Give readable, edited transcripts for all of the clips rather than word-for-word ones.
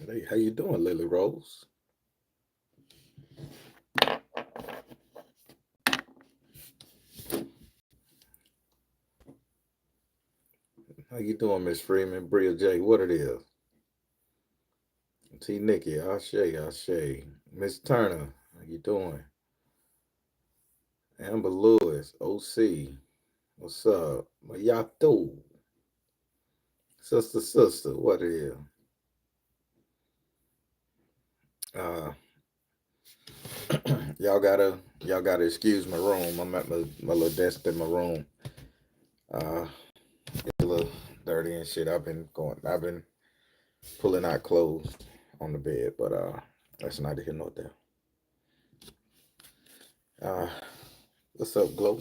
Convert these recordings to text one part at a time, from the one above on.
Hey, how you doing, Lily Rose? How you doing, Miss Freeman, Bria J? What it is? T. Nikki, Ashe, Ashe. Miss Turner, how you doing? Amber Lewis, OC, what's up? Mayato, sister, what it is? Uh, y'all gotta excuse my room. I'm at my little desk in my room. Uh, it's a little dirty and shit. I've been pulling out clothes on the bed, but that's neither here nor there. Uh, what's up, Glow?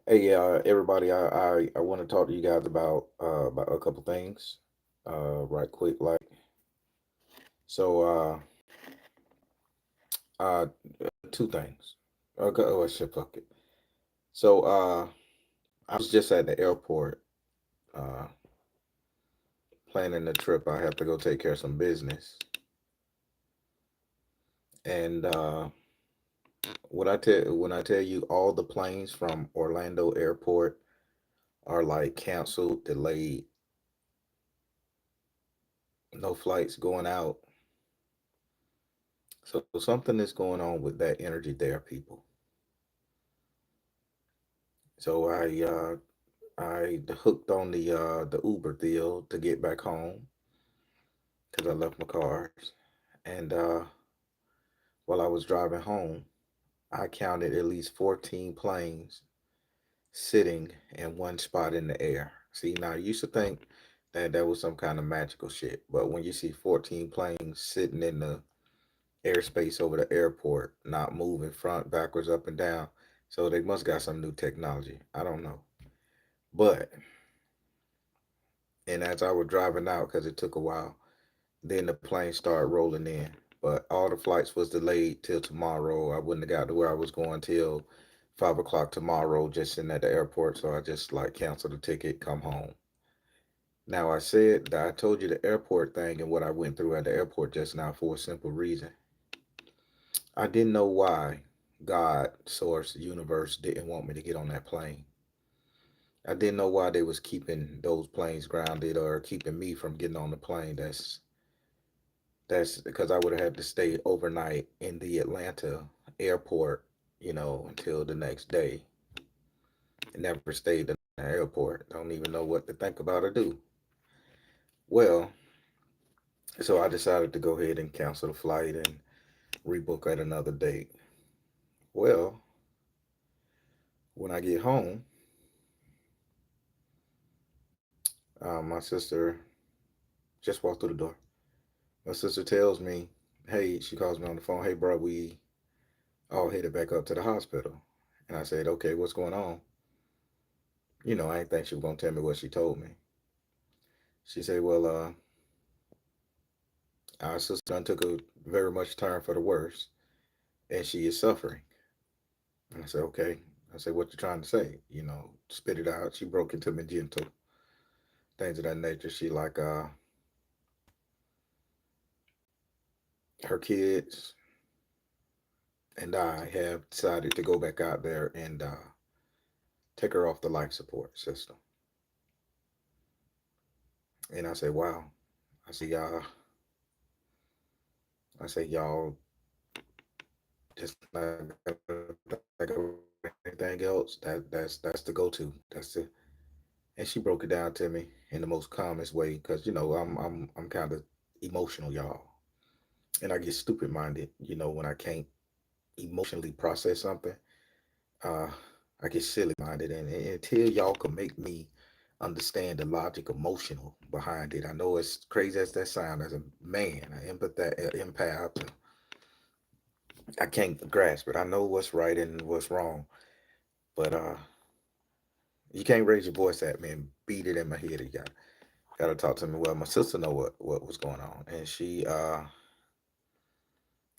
Hey, everybody, I want to talk to you guys about a couple things, right quick. Like, so, uh, two things. Okay, oh shit, fuck it. So, I was just at the airport, uh, planning the trip. I have to go take care of some business, and when I tell you all the planes from Orlando Airport are like canceled, delayed, no flights going out. So something is going on with that energy there, people. So I hooked on the Uber deal to get back home because I left my cars. And while I was driving home, I counted at least 14 planes sitting in one spot in the air. See, now you used to think that that was some kind of magical shit, but when you see 14 planes sitting in the airspace over the airport, not moving front, backwards, up and down, so they must got some new technology. I don't know, but and as I was driving out, because it took a while, then the plane started rolling in. But all the flights was delayed till tomorrow. I wouldn't have got to where I was going till 5 o'clock tomorrow, just sitting at the airport. So I just like canceled the ticket, come home. Now I said that I told you the airport thing and what I went through at the airport just now for a simple reason. I didn't know why God, source, universe didn't want me to get on that plane. I didn't know why they was keeping those planes grounded or keeping me from getting on the plane. That's because I would have had to stay overnight in the Atlanta airport, until the next day. I never stayed in the airport. Don't even know what to think about or do. Well, so I decided to go ahead and cancel the flight and rebook at another date. Well, when I get home, my sister just walked through the door. My sister tells me, hey, she calls me on the phone, hey, bro, we all headed back up to the hospital. And I said, okay, what's going on? I didn't think she was going to tell me what she told me. She said, well, our sister took a very much turn for the worse, and she is suffering. And I said, okay. I said, what you trying to say? Spit it out. She broke into me gentle, things of that nature. She like, her kids and I have decided to go back out there and take her off the life support system. And I said, wow. I said, y'all just not gonna think of anything else. That's the go to. That's the And she broke it down to me in the most calmest way because I'm kind of emotional, y'all, and I get stupid minded. When I can't emotionally process something, uh, I get silly minded, and until y'all can make me understand the logic, emotional behind it. I know it's crazy as that sound. As a man, an empath, I can't grasp it. I know what's right and what's wrong, but you can't raise your voice at me and beat it in my head. You gotta talk to me. Well, my sister know what was going on, and she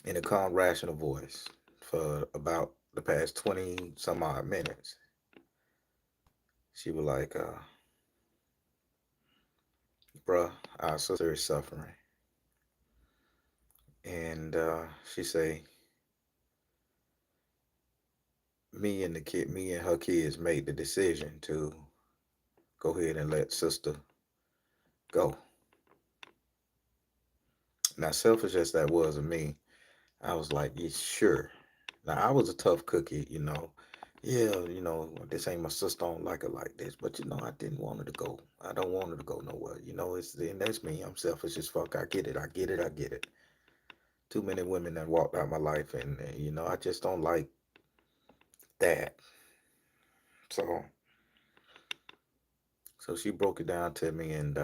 in a calm, rational voice for about the past 20 some odd minutes. She was like, bruh, our sister is suffering. And she say, me and her kids made the decision to go ahead and let sister go. Now, selfish as that was of me, I was like, yeah, sure. Now, I was a tough cookie, you know. Yeah, this ain't my sister, I don't like her like this. But, I didn't want her to go. I don't want her to go nowhere. And that's me. I'm selfish as fuck. I get it. I get it. I get it. Too many women that walked out my life, and, I just don't like that. So, so she broke it down to me, and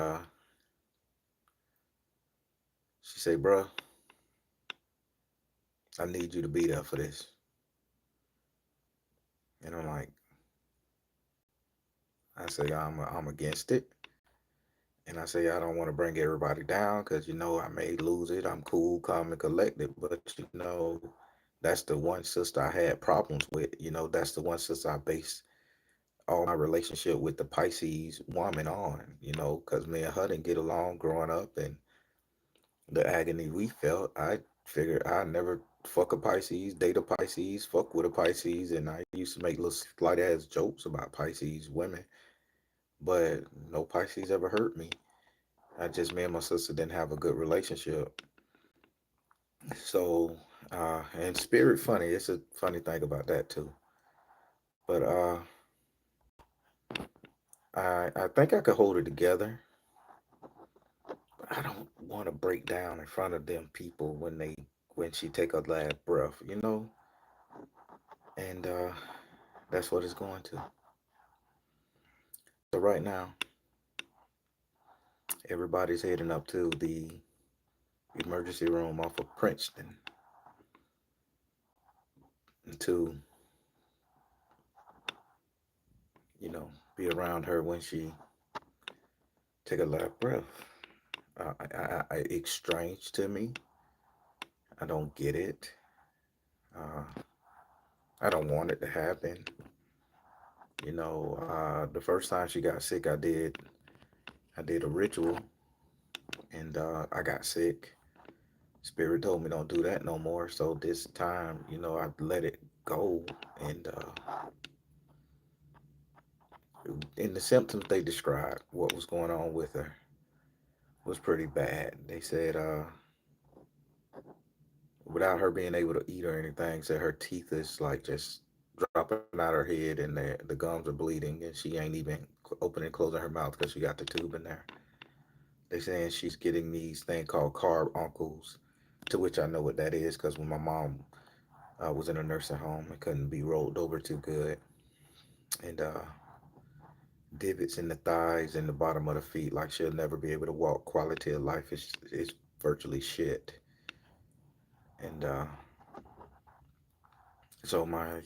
she said, bruh, I need you to be there for this. And I'm like, I say, I'm against it. And I say, I don't want to bring everybody down because, I may lose it. I'm cool, calm, and collected. But, that's the one sister I had problems with. That's the one sister I based all my relationship with the Pisces woman on, because me and her didn't get along growing up. And the agony we felt, I figured I never fuck a Pisces, date a Pisces, fuck with a Pisces. And I used to make little slight ass jokes about Pisces women. But no Pisces ever hurt me. Me and my sister didn't have a good relationship. So, and spirit funny. It's a funny thing about that too. But I think I could hold it together. But I don't want to break down in front of them people when she take her last breath. And that's what it's going to. So right now, everybody's heading up to the emergency room off of Princeton to, be around her when she take a last breath. It's strange to me. I don't get it. Uh, I don't want it to happen. The first time she got sick, I did a ritual, and I got sick. Spirit told me don't do that no more. So this time, I let it go, and in the symptoms they described, what was going on with her was pretty bad. They said, without her being able to eat or anything, said her teeth is like just dropping out her head, and the gums are bleeding, and she ain't even opening and closing her mouth because she got the tube in there. They saying she's getting these thing called carb uncles, to which I know what that is because when my mom was in a nursing home, it couldn't be rolled over too good, and divots in the thighs and the bottom of the feet, like she'll never be able to walk. Quality of life is virtually shit, and so my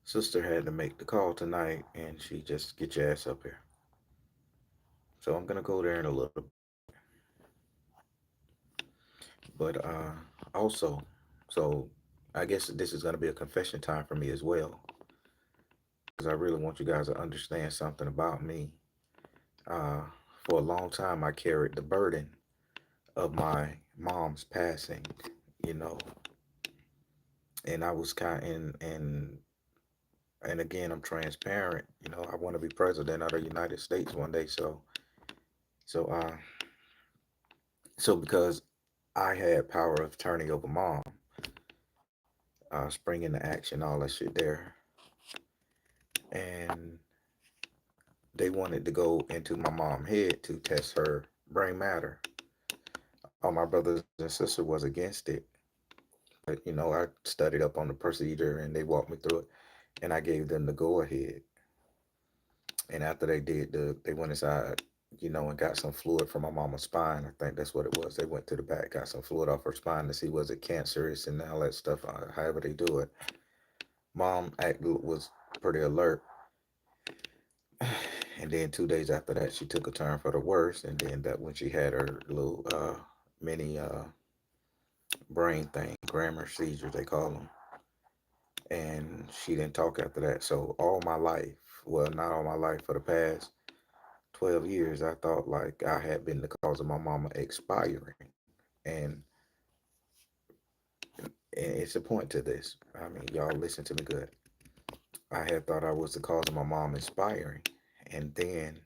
sister had to make the call tonight, and she just get your ass up here. So I'm gonna go there in a little bit, but also, so I guess this is gonna be a confession time for me as well, because I really want you guys to understand something about me. Uh, for a long time, I carried the burden of my mom's passing, you know, and I was kind and again, I'm transparent. I want to be president of the United States one day. So so because I had power of attorney over mom, spring into action, all that shit there, and they wanted to go into my mom head to test her brain matter. All my brothers and sisters was against it, but I studied up on the procedure and they walked me through it, and I gave them the go ahead. And after they went inside, and got some fluid from my mama's spine. I think that's what it was. They went to the back, got some fluid off her spine to see was it cancerous and all that stuff. However they do it, was pretty alert. And then 2 days after that, she took a turn for the worse. And then that when she had her little mini brain thing, grammar seizures they call them, and she didn't talk after that. So all my life, well, not all my life, for the past 12 years, I thought like I had been the cause of my mama expiring. And it's a point to this. I mean, y'all listen to me good. I had thought I was the cause of my mom expiring. And then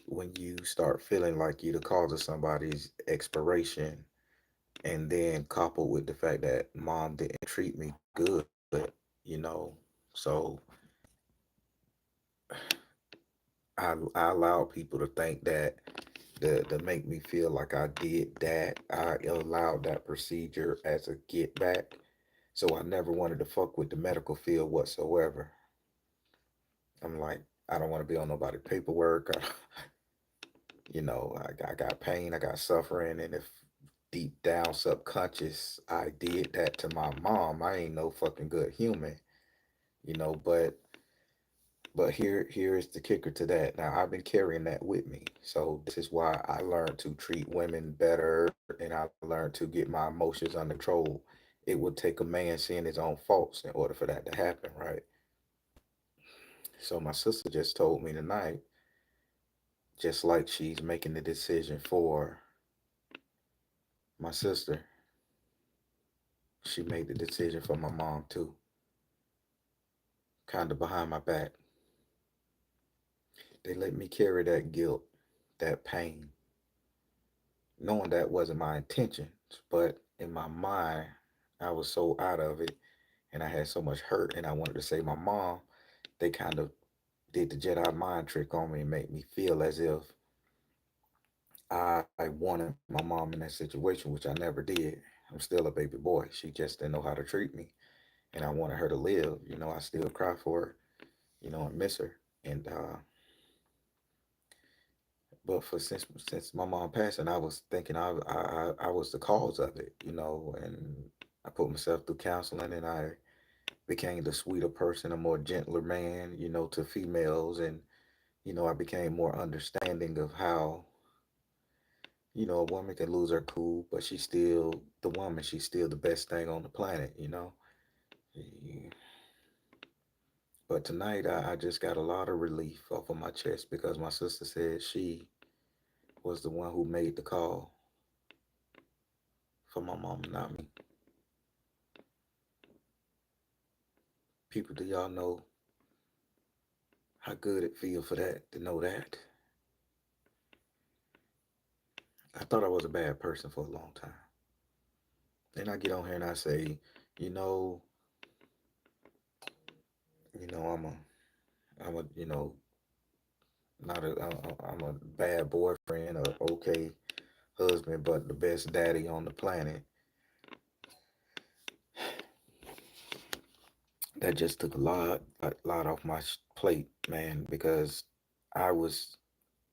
when you start feeling like you're the cause of somebody's expiration, and then coupled with the fact that mom didn't treat me good, so I allowed people to think that to make me feel like I did that. I allowed that procedure as a get back. So I never wanted to fuck with the medical field whatsoever. I'm like, I don't want to be on nobody paperwork. I got pain, I got suffering, and if deep down subconscious I did that to my mom, I ain't no fucking good human, but here is the kicker to that. Now I've been carrying that with me. So this is why I learned to treat women better and I learned to get my emotions under control. It would take a man seeing his own faults in order for that to happen, right? So my sister just told me tonight, just like she's making the decision for my sister, she made the decision for my mom too, kind of behind my back. They let me carry that guilt, that pain, knowing that wasn't my intentions, but in my mind, I was so out of it and I had so much hurt and I wanted to save my mom. They kind of did the Jedi mind trick on me and made me feel as if I wanted my mom in that situation, which I never did. I'm still a baby boy. She just didn't know how to treat me. And I wanted her to live. I still cry for her, and miss her. And but for since my mom passed, and I was thinking I was the cause of it, and I put myself through counseling, and I became the sweeter person, a more gentler man, to females, and I became more understanding of how a woman can lose her cool, but she's still the woman. She's still the best thing on the planet. Eh, But tonight, I just got a lot of relief off of my chest because my sister said she was the one who made the call for my mom, not me. People, do y'all know how good it feels for that, to know that? I thought I was a bad person for a long time. Then I get on here and I say, you know, I'm a, not a, I'm a bad boyfriend or okay husband, but the best daddy on the planet. That just took a lot off my plate, man, because I was,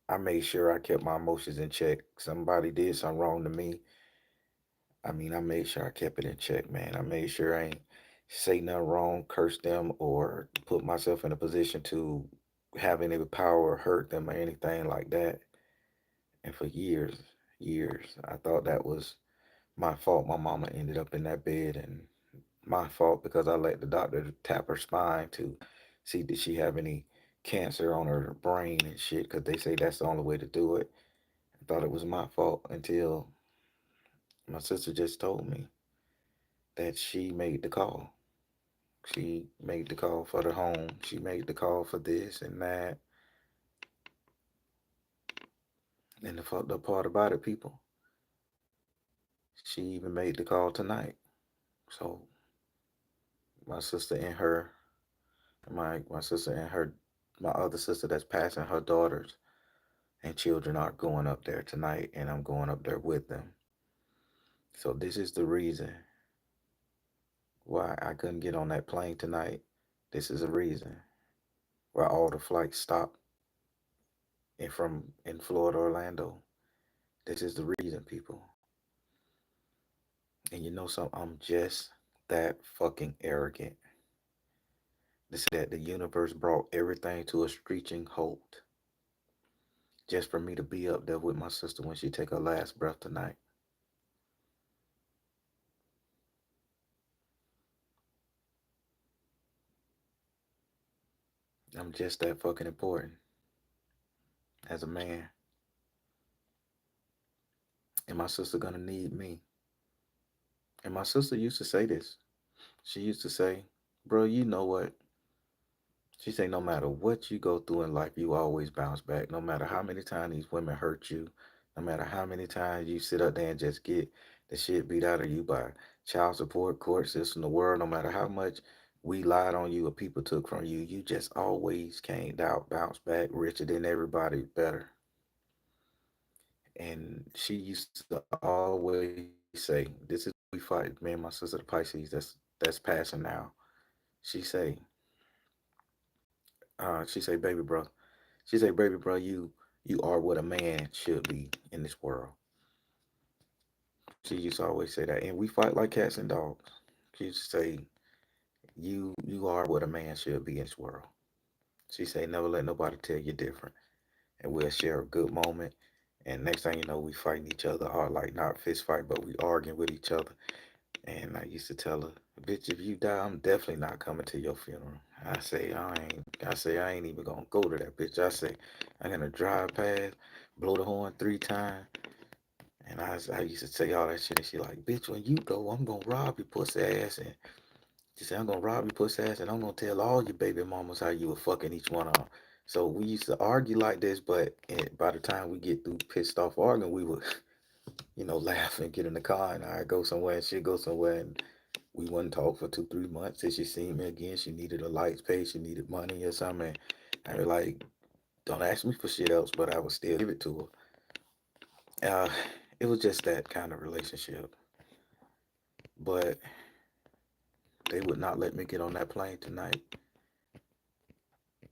I made sure I kept my emotions in check. Somebody did something wrong to me. I mean, I made sure I kept it in check, man. I made sure I ain't say nothing wrong, curse them, or put myself in a position to have any power or hurt them or anything like that. And for years, I thought that was my fault. My mama ended up in that bed, and my fault because I let the doctor tap her spine to see did she have any cancer on her brain and shit, because they say that's the only way to do it. I thought it was my fault until my sister just told me that she made the call. She made the call for the home. She made the call for this and that. And the fucked up part about it, people, she even made the call tonight. So my sister and her, my sister and her, my other sister that's passing, her daughters and children are going up there tonight, and I'm going up there with them. So this is the reason why I couldn't get on that plane tonight. This is a reason where all the flights stopped and from in Florida, Orlando. This is the reason, people. And you know something? I'm just that fucking arrogant. To say that the universe brought everything to a screeching halt just for me to be up there with my sister when she take her last breath tonight. I'm just that fucking important as a man. And my sister gonna need me. And my sister used to say this. She used to say, bro, you know what? She say no matter what you go through in life, you always bounce back. No matter how many times these women hurt you, no matter how many times you sit up there and just get the shit beat out of you by child support, court system, the world, no matter how much we lied on you or people took from you, you just always came out, bounced back, richer than everybody, better. And she used to always say, "This is we fight, me and my sister, the Pisces. That's passing now." She say, she say, "Baby bro," she say, "Baby bro, you are what a man should be in this world." She used to always say that, and we fight like cats and dogs. She used to say, "You are what a man should be in this world." She say, "Never let nobody tell you different." And we'll share a good moment. And next thing you know, we fighting each other hard, like not fist fight, but we arguing with each other. And I used to tell her, bitch, if you die, I'm definitely not coming to your funeral. I ain't even gonna go to that bitch. I say, I'm gonna drive past, blow the horn 3 times. And I used to say all that shit. And she like, bitch, when you go, I'm gonna rob your pussy ass. And she said, I'm gonna rob your pussy ass. And I'm gonna tell all your baby mamas how you were fucking each one of them. So we used to argue like this, but by the time we get through pissed off arguing, we would, laugh and get in the car and I go somewhere and she'd go somewhere and we wouldn't talk for 2, 3 months till she seen me again. She needed a lights paid, she needed money or something. I was like, don't ask me for shit else, but I would still give it to her. It was just that kind of relationship. But they would not let me get on that plane tonight.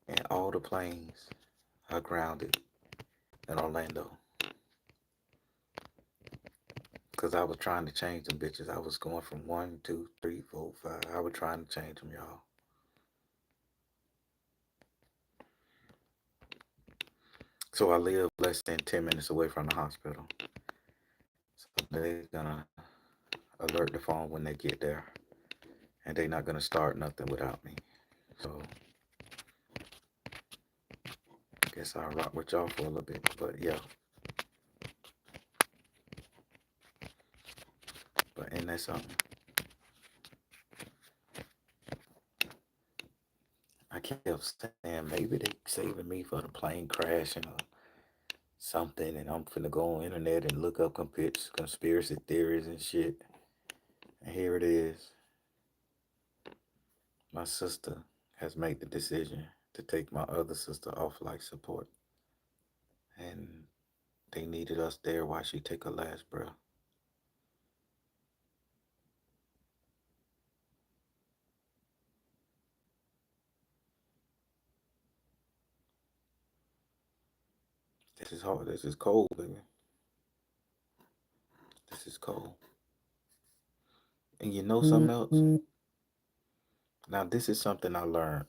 And all the planes are grounded in Orlando. Because I was trying to change them bitches. I was going from one, two, three, four, five. I was trying to change them, y'all. So I live less than 10 minutes away from the hospital. So they're gonna alert the phone when they get there. And they're not gonna start nothing without me. So I guess I'll rock with y'all for a little bit. But yeah. But ain't that something? I kept saying maybe they saving me for the plane crashing or something, and I'm finna go on internet and look up conspiracy theories and shit. And here it is. My sister has made the decision to take my other sister off life support, and they needed us there while she take her last breath. This is hard. This is cold, baby. This is cold. And you know something else? Now this is something I learned.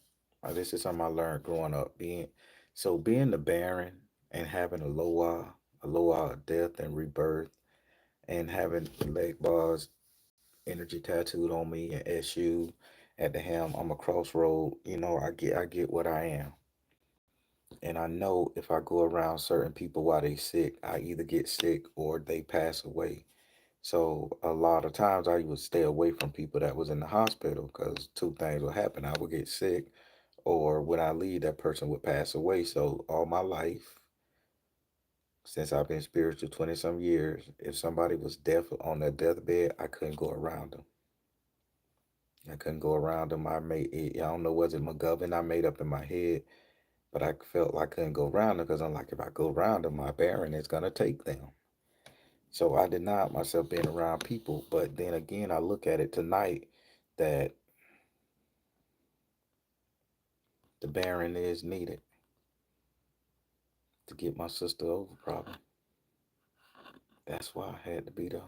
This is something I learned growing up. Being the Baron and having a loa of death and rebirth, and having the leg bars energy tattooed on me and SU at the helm. I'm a crossroad. I get what I am. And I know if I go around certain people while they sick, I either get sick or they pass away. So a lot of times I would stay away from people that was in the hospital because two things would happen. I would get sick, or when I leave, that person would pass away. So all my life, since I've been spiritual 20 some years, if somebody was death on their deathbed, I couldn't go around them. I couldn't go around them. I don't know, was it McGovern I made up in my head, but I felt like I couldn't go around them because I'm like, if I go around them, my Baron is going to take them. So I denied myself being around people. But then again, I look at it tonight that The bearing is needed to get my sister over problem. That's why I had to be there.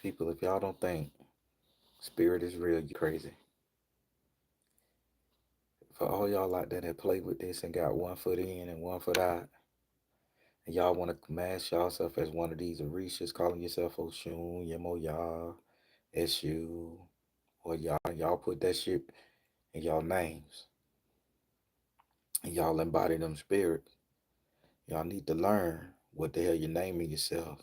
People, if y'all don't think spirit is real, you crazy. For all y'all out there that play with this and got 1 foot in and 1 foot out, and y'all want to mask yourself as one of these Orishas, calling yourself Oshun, Yemoyah, Eshu, or y'all put that shit in y'all names, and y'all embody them spirits. Y'all need to learn what the hell you're naming yourself,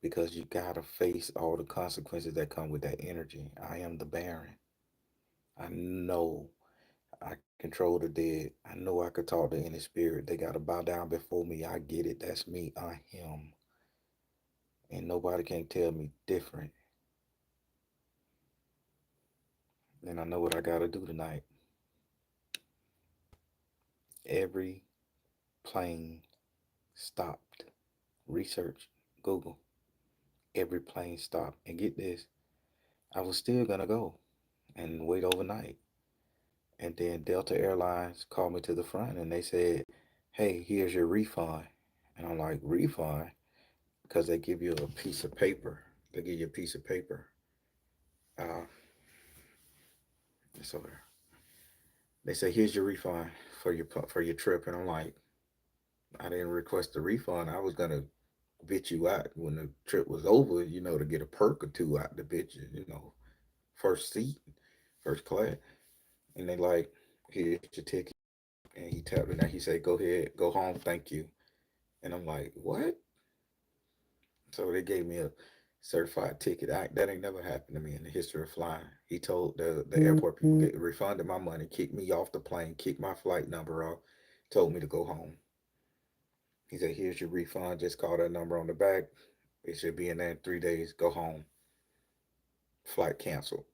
because you gotta face all the consequences that come with that energy. I am the Baron. I know I can control the dead. I know I could talk to any spirit. They gotta bow down before me. I get it. That's me. I am. And nobody can tell me different. And I know what I gotta do tonight. Every plane stopped. Research, Google. Every plane stopped. And get this, I was still gonna go and wait overnight. And then Delta Airlines called me to the front and they said, "Hey, here's your refund." And I'm like, "Refund?" Because they give you a piece of paper. They give you a piece of paper. Uh, it's over there. They say, "Here's your refund for your trip." And I'm like, "I didn't request the refund. I was gonna bitch you out when the trip was over, to get a perk or two out the bitch, first seat, first class." And they like, "Here's your ticket." And he tapped it and he said, "Go ahead, go home, thank you." And I'm like, "What?" So they gave me a certified ticket. That ain't never happened to me in the history of flying. He told the airport people, refunded my money, kicked me off the plane, kicked my flight number off, told me to go home. He said, "Here's your refund. Just call that number on the back. It should be in there in 3 days. Go home." Flight canceled.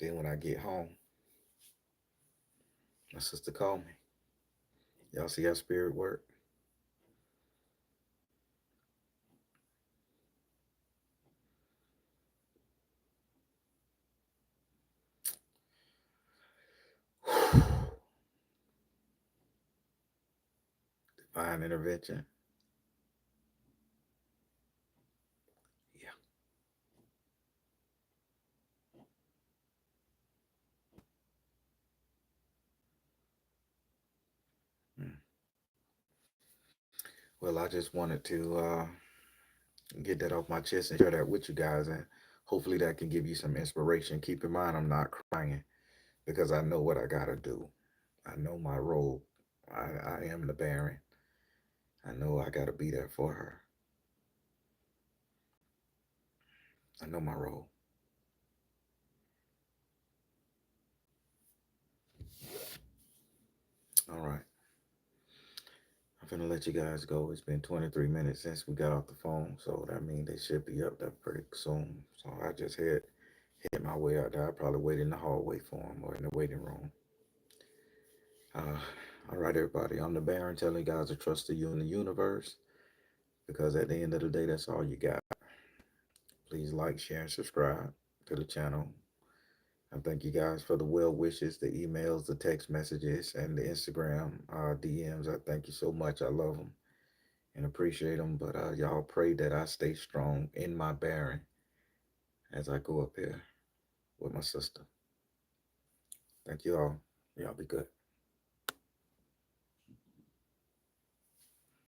Then when I get home, my sister called me. Y'all see how spirit work? Divine intervention. Yeah. Mm. Well, I just wanted to get that off my chest and share that with you guys, and hopefully that can give you some inspiration. Keep in mind, I'm not crying because I know what I gotta do. I know my role. I am the Baron. I know I gotta be there for her. I know my role. All right. I'm gonna let you guys go. It's been 23 minutes since we got off the phone, so that means they should be up there pretty soon. So I just hit my way out there. I probably wait in the hallway for them or in the waiting room. Uh, all right, everybody. I'm the Baron telling you guys to trust you in the universe, because at the end of the day, that's all you got. Please like, share, and subscribe to the channel. And thank you guys for the well wishes, the emails, the text messages, and the Instagram DMs. I thank you so much. I love them and appreciate them. But y'all pray that I stay strong in my Baron as I go up here with my sister. Thank you all. Y'all be good.